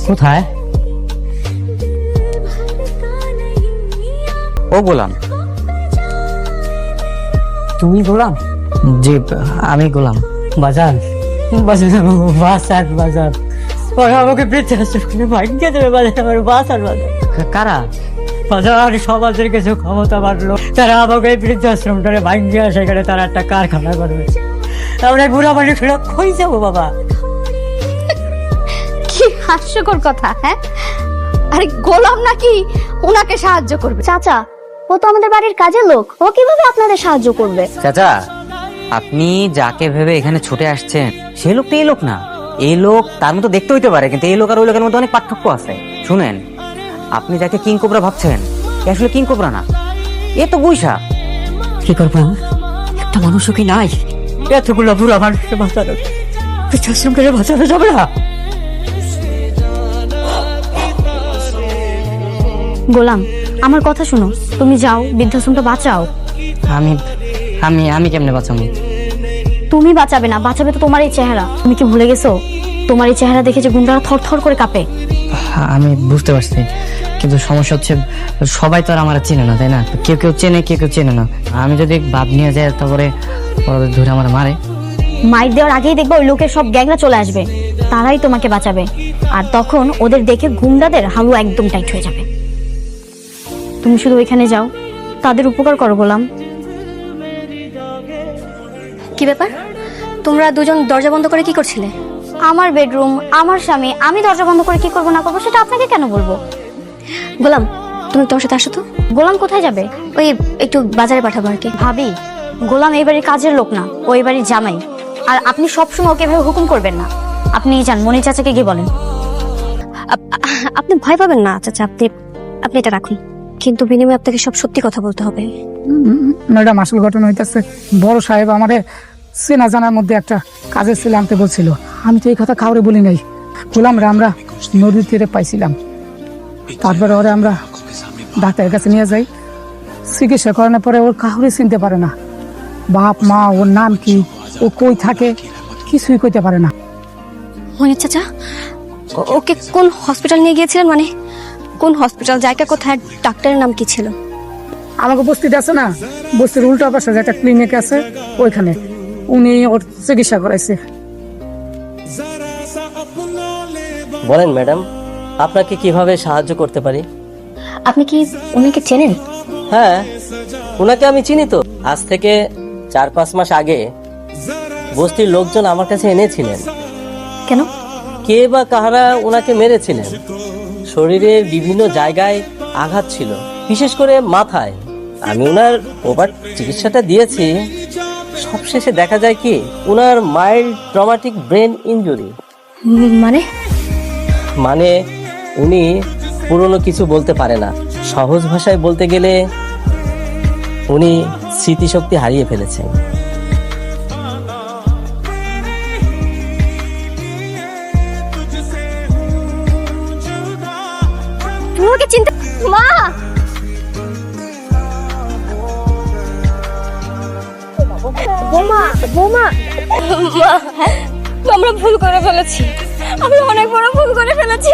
কোথায়? ও গোলাম, তুমি গোলাম? জি আমি গোলাম। বাজার বাজার বাজার ওরা আমাকে বৃদ্ধাশ্রমে ভাঙিয়ে দেবে। বাজার আমার বাজার বাজার কারা? বাজার সমাজের কিছু ক্ষমতা বাড়লো, তারা আমাকে এই বৃদ্ধাশ্রমটারে ভাঙিয়ে সেখানে তারা একটা কারখানা করবে। আমরা বুড়া মানুষ ফেরত কই যাবো বাবা? কি হাস্যকর কথা। হ্যাঁ, আরে গোলাম নাকি ওনাকে সাহায্য করবে? চাচা, ও তো আমাদের বাড়ির কাজের লোক, ও কিভাবে আপনাদের সাহায্য করবে? চাচা, আপনি যাকে ভেবে এখানে ছুটে আসছেন সেই লোক তো এই লোক না। এই লোক তার মতো দেখতে হইতে পারে, কিন্তু এই লোক আর ওই লোকের মধ্যে অনেক পার্থক্য আছে। শুনেন, আপনি যাকে কিং কোবরা ভাবছেন এ আসলে কিং কোবরা না, এ তো গুইসা। কি করবো? একটা মানুষও কি নাই এতগুলো বুড়া মানুষকে বাঁচানো? বৃদ্ধাশ্রমকে বাঁচানো যাবে না? গোলাম, আমার কথা শোনো, তুমি যাও বৃদ্ধাশ্রমটা বাঁচাও। আমি আমি আমি কেমনে বাঁচাবো? তুমি বাঁচাবে না, বাঁচাবে তো তোমার এই চেহারা। তুমি কি ভুলে গেছো তোমার এই চেহারা দেখে যে গুন্ডারা থর থর করে কাঁপে? আমি বুঝতে পারছি, কিন্তু সমস্যা হচ্ছে সবাই তো আর আমার চেনে না, তাই না? কেউ কেউ চেনে, কেউ কেউ চেনে না। আমি যদি বাদ নিয়ে যাই তারপরে ওরা ধরে আমার মারে। মাইর দেওয়ার আগেই দেখবে ওই লোকের সব গ্যাংরা চলে আসবে, তারাই তোমাকে বাঁচাবে। আর তখন ওদের দেখে গুন্ডাদের হালুয়া একদম টাইট হয়ে যাবে। তুমি শুধু ওইখানে যাও, তাদের উপকার করো। গোলাম, কি ব্যাপার? তোমরা দুজন দরজা বন্ধ করে কি করছিলে? আমার বেডরুম, আমার স্বামী, আমি দরজা বন্ধ করে কি করবো না করবো সেটা আপনাকে কেন বলবো? গোলাম, তুমি তোমার সাথে আসো তো। গোলাম কোথায় যাবে? ওই একটু বাজারে পাঠাবো আর কি। ভাবি, গোলাম এই বাড়ির কাজের লোক না, ও এই বাড়ির জামাই। আর আপনি সবসময় ওকে এভাবে হুকুম করবেন না। আপনি যান, মনির চাচাকে গিয়ে বলেন। আপনি ভয় পাবেন না চাচা, আপনি এটা রাখুন, কিন্তু বিনিময়ে আপনাকে সব সত্যি কথা বলতে হবে। ম্যাডাম, আসল ঘটনা হইতেছে, বড় সাহেব আমারে চেনা জানার মধ্যে একটা কাজের ছেলে আনতে বলছিল। আমি তো এই কথা কাউরে বলি নাই। গোলামরা আমরা নদীর তীরে পাইছিলাম, তারপরে ওরে আমরা ডাক্তারের কাছে নিয়ে যাই। চিকিৎসা করানোর পরে ওর কাউরে চিনতে পারে না, বাপ মা, ওর নাম কি, ও কই থাকে, কিছুই কইতে পারে না। মনির চাচা, ওকে কোন হসপিটাল নিয়ে গিয়েছিলেন? মানে কোন হসপিটাল, জায়গা কোথায়, ডাক্তারের নাম কি ছিল? আমাকে বস্তিতে আছে না, বস্তির উল্টা পাশে যে একটা ক্লিনিক আছে, ওইখানে উনি ওর চিকিৎসা করাইছে। বলেন ম্যাডাম, আপনাকে কিভাবে সাহায্য করতে পারি? আপনি কি উনিকে চেনেন? হ্যাঁ, উনাকে আমি চিনি তো। আজ থেকে 4-5 মাস আগে বস্তির লোকজন আমার কাছে এনেছিলেন। কেন? কে বা কাহারা উনাকে মেরেছিলেন। শরীরের বিভিন্ন জায়গায় আঘাত ছিল, বিশেষ করে মাথায়। আমি উনার ওভার চিকিৎসাটা দিয়েছি। সবশেষে দেখা যায় কি, উনার মাইল্ড ট্রমাটিক ব্রেন ইনজুরি। মানে উনি পুরনো কিছু বলতে পারে না। সহজ ভাষায় বলতে গেলে উনি স্মৃতিশক্তি হারিয়ে ফেলেছেন। তুমি ওকে চিনতে? মা, বোমা বোমা, মা, আমরা ভুল করে ফেলেছি, আমরা অনেক বড় ভুল করে ফেলেছি।